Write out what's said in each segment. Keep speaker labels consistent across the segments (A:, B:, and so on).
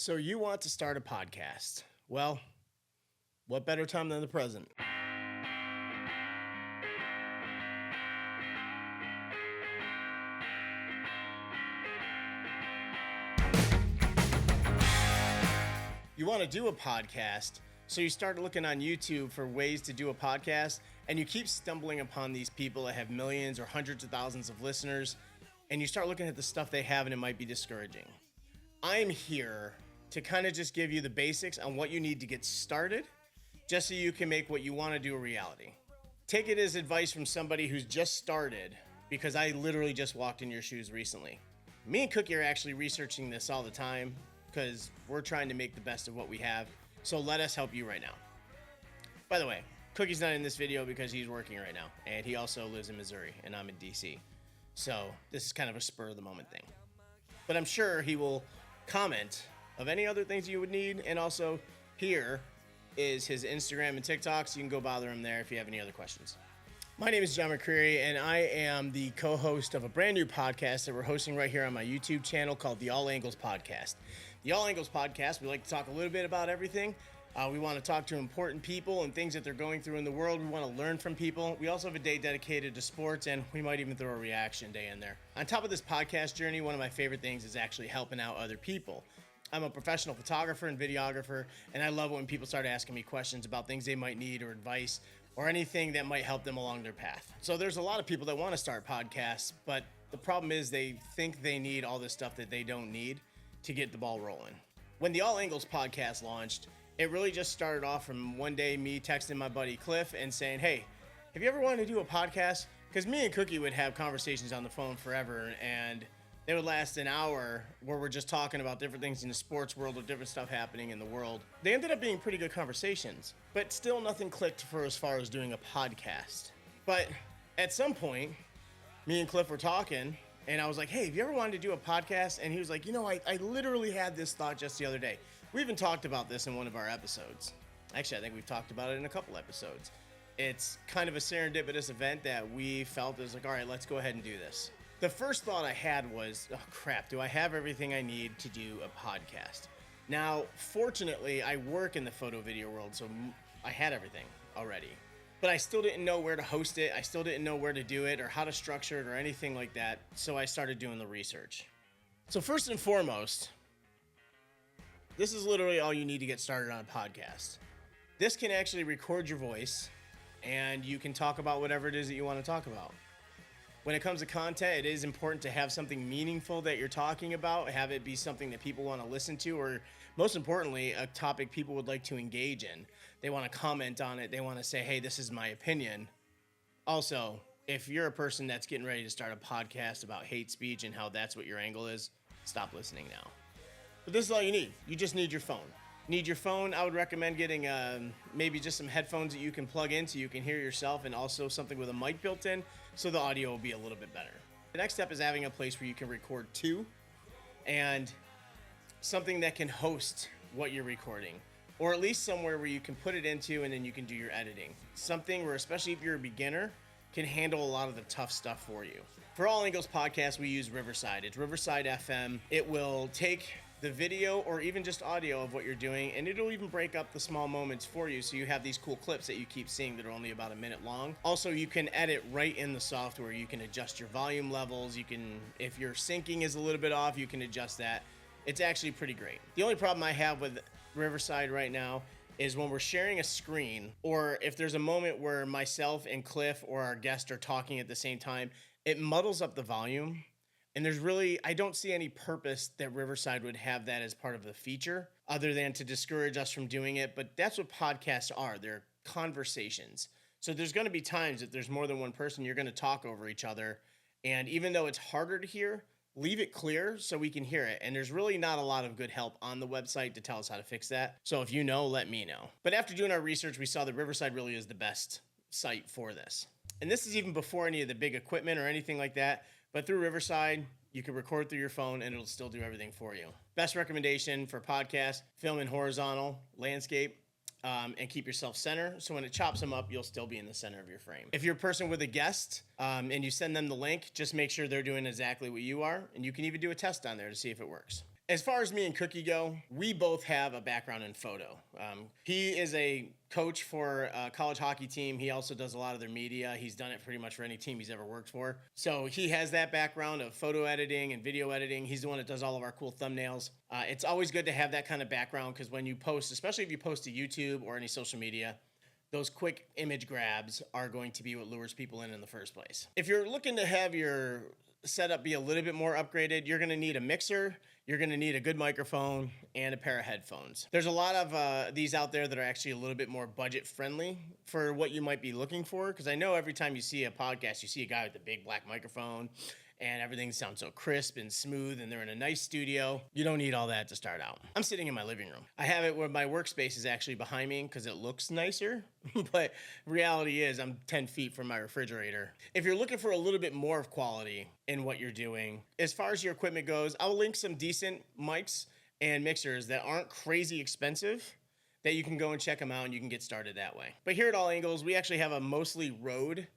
A: So you want to start a podcast? Well, what better time than the present? You want to do a podcast, so you start looking on YouTube for ways to do a podcast, and you keep stumbling upon these people that have millions or hundreds of thousands of listeners, and you start looking at the stuff they have, and it might be discouraging. I'm here to kind of just give you the basics on what you need to get started, just so you can make what you want to do a reality. Take it as advice from somebody who's just started, because I literally just walked in your shoes recently. Me and Cookie are actually researching this all the time, because we're trying to make the best of what we have. So let us help you right now. By the way, Cookie's not in this video because he's working right now, and he also lives in Missouri, and I'm in DC. So this is kind of a spur of the moment thing. But I'm sure he will comment of any other things you would need, and also here is his Instagram and TikTok, so you can go bother him there if you have any other questions. My name is John McCreary, and I am the co-host of a brand new podcast that we're hosting right here on my YouTube channel called The All Angles Podcast. The All Angles Podcast, we like to talk a little bit about everything. We want to talk to important people and things that they're going through in the world. We want to learn from people. We also have a day dedicated to sports, and we might even throw a reaction day in there. On top of this podcast journey, one of my favorite things is actually helping out other people. I'm a professional photographer and videographer, and I love when people start asking me questions about things they might need or advice or anything that might help them along their path. So there's a lot of people that want to start podcasts, but the problem is they think they need all this stuff that they don't need to get the ball rolling. When the All Angles podcast launched, it really just started off from one day me texting my buddy Cliff and saying, hey, have you ever wanted to do a podcast? Because me and Cookie would have conversations on the phone forever, and they would last an hour where we're just talking about different things in the sports world or different stuff happening in the world. They ended up being pretty good conversations, but still nothing clicked for as far as doing a podcast. But at some point, me and Cliff were talking, and I was like, hey, have you ever wanted to do a podcast? And he was like, I literally had this thought just the other day. We even talked about this in one of our episodes. Actually, I think we've talked about it in a couple episodes. It's kind of a serendipitous event that we felt is like, all right, let's go ahead and do this. The first thought I had was, oh crap, do I have everything I need to do a podcast? Now, fortunately, I work in the photo video world, so I had everything already. But I still didn't know where to host it. I still didn't know where to do it or how to structure it or anything like that. So I started doing the research. So first and foremost, this is literally all you need to get started on a podcast. This can actually record your voice, and you can talk about whatever it is that you want to talk about. When it comes to content, it is important to have something meaningful that you're talking about, have it be something that people want to listen to, or most importantly, a topic people would like to engage in. They want to comment on it. They want to say, hey, this is my opinion. Also, if you're a person that's getting ready to start a podcast about hate speech and how that's what your angle is, stop listening now. But this is all you need. You just need your phone. Need your phone, I would recommend getting maybe just some headphones that you can plug in so you can hear yourself, and also something with a mic built in so the audio will be a little bit better. The next step is having a place where you can record to, and something that can host what you're recording, or at least somewhere where you can put it into and then you can do your editing. Something where, especially if you're a beginner, can handle a lot of the tough stuff for you. For All Angles Podcast, we use Riverside. It's Riverside FM. It will take the video or even just audio of what you're doing, and it'll even break up the small moments for you, so you have these cool clips that you keep seeing that are only about a minute long. Also, you can edit right in the software. You can adjust your volume levels. You can, if your syncing is a little bit off, you can adjust that. It's actually pretty great. The only problem I have with Riverside right now is when we're sharing a screen, or if there's a moment where myself and Cliff or our guest are talking at the same time, it muddles up the volume. And I don't see any purpose that Riverside would have that as part of the feature other than to discourage us from doing it. But that's what podcasts are. They're conversations. So there's going to be times that there's more than one person, you're going to talk over each other. And even though it's harder to hear, leave it clear so we can hear it. And there's really not a lot of good help on the website to tell us how to fix that. So if you know, let me know. But after doing our research, we saw that Riverside really is the best site for this. And this is even before any of the big equipment or anything like that. But through Riverside, you can record through your phone and it'll still do everything for you. Best recommendation for podcast, film in horizontal, landscape, and keep yourself center. So when it chops them up, you'll still be in the center of your frame. If you're a person with a guest and you send them the link, just make sure they're doing exactly what you are. And you can even do a test on there to see if it works. As far as me and Cookie go, we both have a background in photo. He is a coach for a college hockey team. He also does a lot of their media. He's done it pretty much for any team he's ever worked for. So he has that background of photo editing and video editing. He's the one that does all of our cool thumbnails. It's always good to have that kind of background because when you post, especially if you post to YouTube or any social media, those quick image grabs are going to be what lures people in the first place. If you're looking to have your setup be a little bit more upgraded, you're going to need a mixer, you're going to need a good microphone, and a pair of headphones. There's a lot of these out there that are actually a little bit more budget friendly for what you might be looking for, because I know every time you see a podcast, you see a guy with a big black microphone and everything sounds so crisp and smooth and they're in a nice studio. You don't need all that to start out. I'm sitting in my living room. I have it where my workspace is actually behind me because it looks nicer, but reality is I'm 10 feet from my refrigerator. If you're looking for a little bit more of quality in what you're doing, as far as your equipment goes, I'll link some decent mics and mixers that aren't crazy expensive that you can go and check them out and you can get started that way. But here at All Angles, we actually have a mostly Rode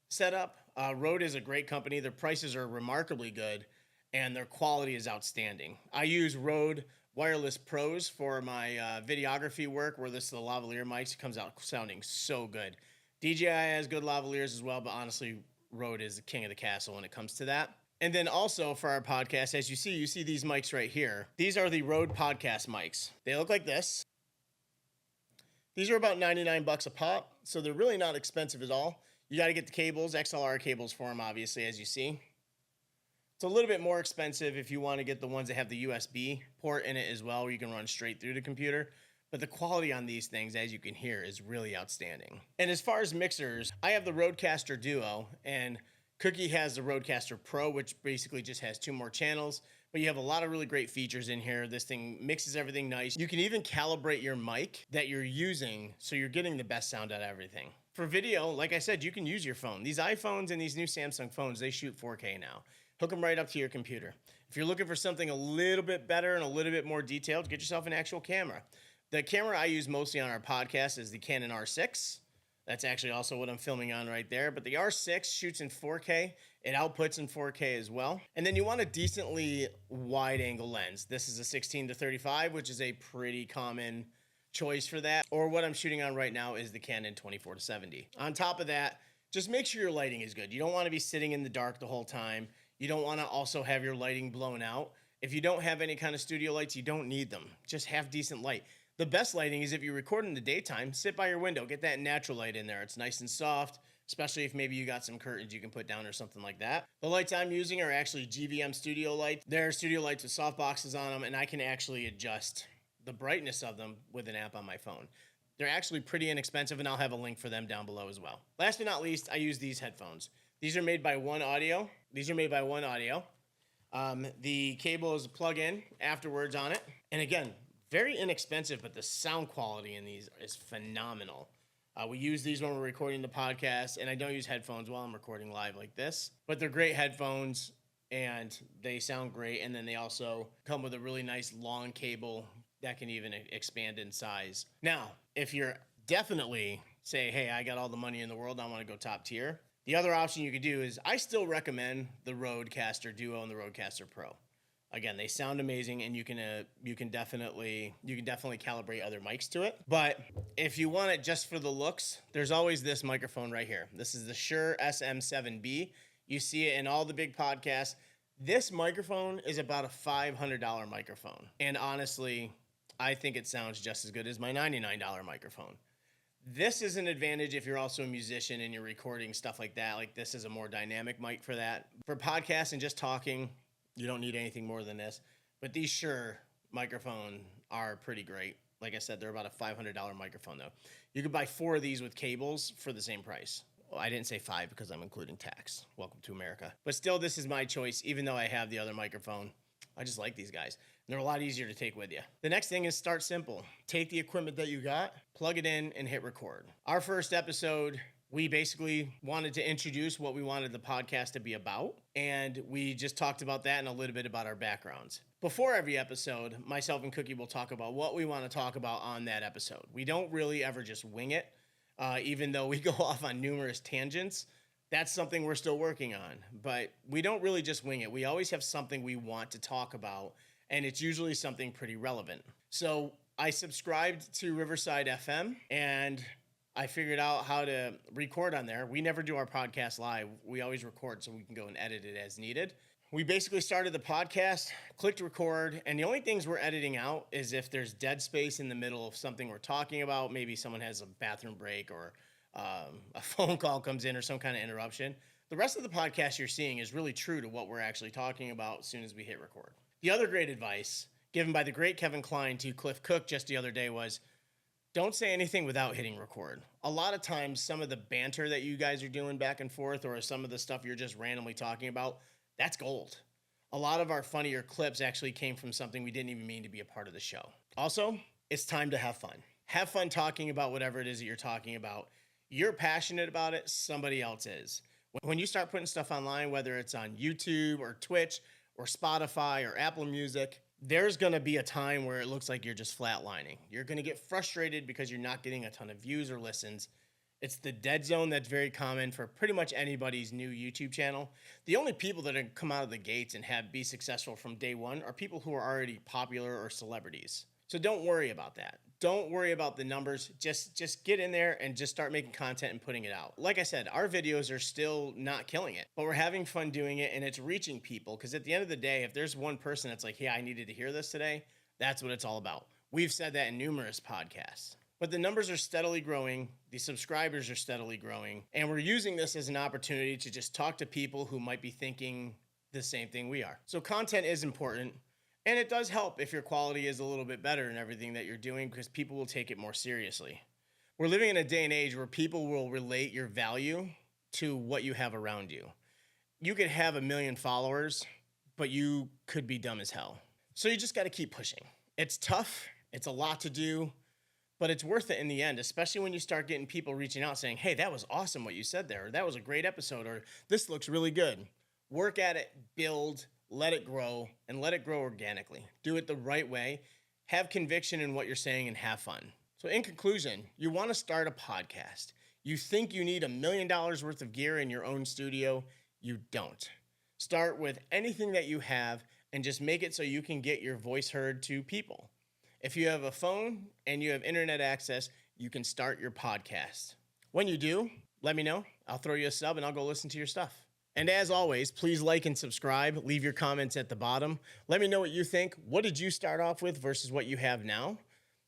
A: setup. Rode is a great company. Their prices are remarkably good and their quality is outstanding. I use Rode Wireless Pros for my videography work, where this is the lavalier mics. It comes out sounding so good. DJI has good lavaliers as well, but honestly, Rode is the king of the castle when it comes to that. And then also for our podcast, as you see these mics right here. These are the Rode podcast mics. They look like this. These are about $99 a pop, so they're really not expensive at all. You got to get the cables, XLR cables for them, obviously, as you see. It's a little bit more expensive if you want to get the ones that have the USB port in it as well, where you can run straight through the computer. But the quality on these things, as you can hear, is really outstanding. And as far as mixers, I have the Rodecaster Duo, and Cookie has the Rodecaster Pro, which basically just has 2 more channels. But you have a lot of really great features in here. This thing mixes everything nice. You can even calibrate your mic that you're using so you're getting the best sound out of everything. For video, like I said, you can use your phone. These iPhones and these new Samsung phones, they shoot 4K now. Hook them right up to your computer. If you're looking for something a little bit better and a little bit more detailed, get yourself an actual camera. The camera I use mostly on our podcast is the Canon R6. That's actually also what I'm filming on right there. But the R6 shoots in 4K. It outputs in 4K as well. And then you want a decently wide angle lens. This is a 16-35, which is a pretty common choice for that. Or what I'm shooting on right now is the Canon 24-70. On top of that, just make sure your lighting is good. You don't want to be sitting in the dark the whole time. You don't want to also have your lighting blown out. If you don't have any kind of studio lights, you don't need them. Just have decent light. The best lighting is if you record in the daytime, sit by your window, get that natural light in there. It's nice and soft, especially if maybe you got some curtains you can put down or something like that. The lights I'm using are actually GVM studio lights. They're studio lights with soft boxes on them, and I can actually adjust the brightness of them with an app on my phone. They're actually pretty inexpensive, and I'll have a link for them down below as well. Last but not least, I use these headphones. These are made by One Audio. The cable is plug-in afterwards on it. And again, very inexpensive, but the sound quality in these is phenomenal. We use these when we're recording the podcast, and I don't use headphones while I'm recording live like this. But they're great headphones, and they sound great. And then they also come with a really nice long cable that can even expand in size. Now, if you're definitely say, hey, I got all the money in the world, I want to go top tier, the other option you could do is I still recommend the Rodecaster Duo and the Rodecaster Pro. Again, they sound amazing, and you can definitely calibrate other mics to it. But if you want it just for the looks, there's always this microphone right here. This is the Shure SM7B. You see it in all the big podcasts. This microphone is about a $500 microphone. And honestly, I think it sounds just as good as my $99 microphone. This is an advantage if you're also a musician and you're recording stuff like that. Like, this is a more dynamic mic for that. For podcasts and just talking, you don't need anything more than this. But these Shure microphones are pretty great. Like I said, they're about a $500 microphone, though. You could buy 4 of these with cables for the same price. Well, I didn't say 5 because I'm including tax. Welcome to America. But still, this is my choice, even though I have the other microphone. I just like these guys. They're a lot easier to take with you. The next thing is start simple. Take the equipment that you got, plug it in, and hit record. Our first episode, we basically wanted to introduce what we wanted the podcast to be about, and we just talked about that and a little bit about our backgrounds. Before every episode, myself and Cookie will talk about what we want to talk about on that episode. We don't really ever just wing it, even though we go off on numerous tangents. That's something we're still working on, but we don't really just wing it. We always have something we want to talk about, and it's usually something pretty relevant. So I subscribed to Riverside FM, and I figured out how to record on there. We never do our podcast live. We always record so we can go and edit it as needed. We basically started the podcast, clicked record, and the only things we're editing out is if there's dead space in the middle of something we're talking about. Maybe someone has a bathroom break or a phone call comes in or some kind of interruption. The rest of the podcast you're seeing is really true to what we're actually talking about as soon as we hit record. The other great advice given by the great Kevin Kline to Cliff Cook just the other day was, don't say anything without hitting record. A lot of times, some of the banter that you guys are doing back and forth or some of the stuff you're just randomly talking about, that's gold. A lot of our funnier clips actually came from something we didn't even mean to be a part of the show. Also, it's time to have fun. Have fun talking about whatever it is that you're talking about. You're passionate about it, somebody else is. When you start putting stuff online, whether it's on YouTube or Twitch or Spotify or Apple Music, there's going to be a time where it looks like you're just flatlining. You're going to get frustrated because you're not getting a ton of views or listens. It's the dead zone that's very common for pretty much anybody's new YouTube channel. The only people that have come out of the gates and have be successful from day one are people who are already popular or celebrities. So don't worry about that. Don't worry about the numbers. Just get in there and just start making content and putting it out. Like I said, our videos are still not killing it, but we're having fun doing it and it's reaching people. Because at the end of the day, if there's one person that's like, hey, I needed to hear this today, that's what it's all about. We've said that in numerous podcasts. But the numbers are steadily growing, the subscribers are steadily growing, and we're using this as an opportunity to just talk to people who might be thinking the same thing we are. So content is important, and it does help if your quality is a little bit better in everything that you're doing because people will take it more seriously. We're living in a day and age where people will relate your value to what you have around you. You could have 1 million followers, but you could be dumb as hell. So you just got to keep pushing. It's tough, it's a lot to do, but it's worth it in the end, especially when you start getting people reaching out saying, hey, that was awesome what you said there, or that was a great episode, or this looks really good. Work at it, build, let it grow, and let it grow organically. Do it the right way. Have conviction in what you're saying and have fun. So in conclusion, you want to start a podcast. You think you need $1 million worth of gear in your own studio. You don't. Start with anything that you have and just make it so you can get your voice heard to people. If you have a phone and you have internet access, you can start your podcast. When you do, let me know. I'll throw you a sub and I'll go listen to your stuff. And as always, please like and subscribe. Leave your comments at the bottom. Let me know what you think. What did you start off with versus what you have now?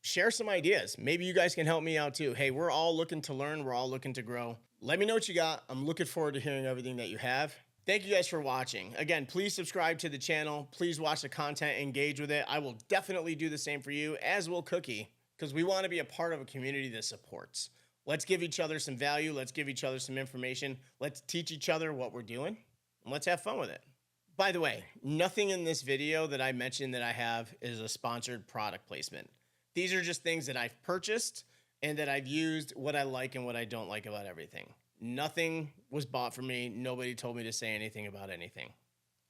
A: Share some ideas. Maybe you guys can help me out too. Hey, we're all looking to learn. We're all looking to grow. Let me know what you got. I'm looking forward to hearing everything that you have. Thank you guys for watching. Again, please subscribe to the channel. Please watch the content, engage with it. I will definitely do the same for you, as will Cookie, because we want to be a part of a community that supports. Let's give each other some value. Let's give each other some information. Let's teach each other what we're doing, and let's have fun with it. By the way, nothing in this video that I mentioned that I have is a sponsored product placement. These are just things that I've purchased and that I've used, what I like and what I don't like about everything. Nothing was bought from me. Nobody told me to say anything about anything.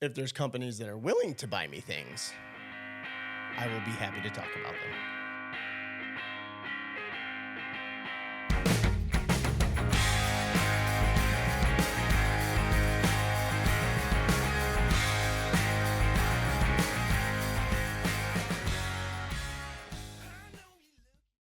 A: If there's companies that are willing to buy me things, I will be happy to talk about them.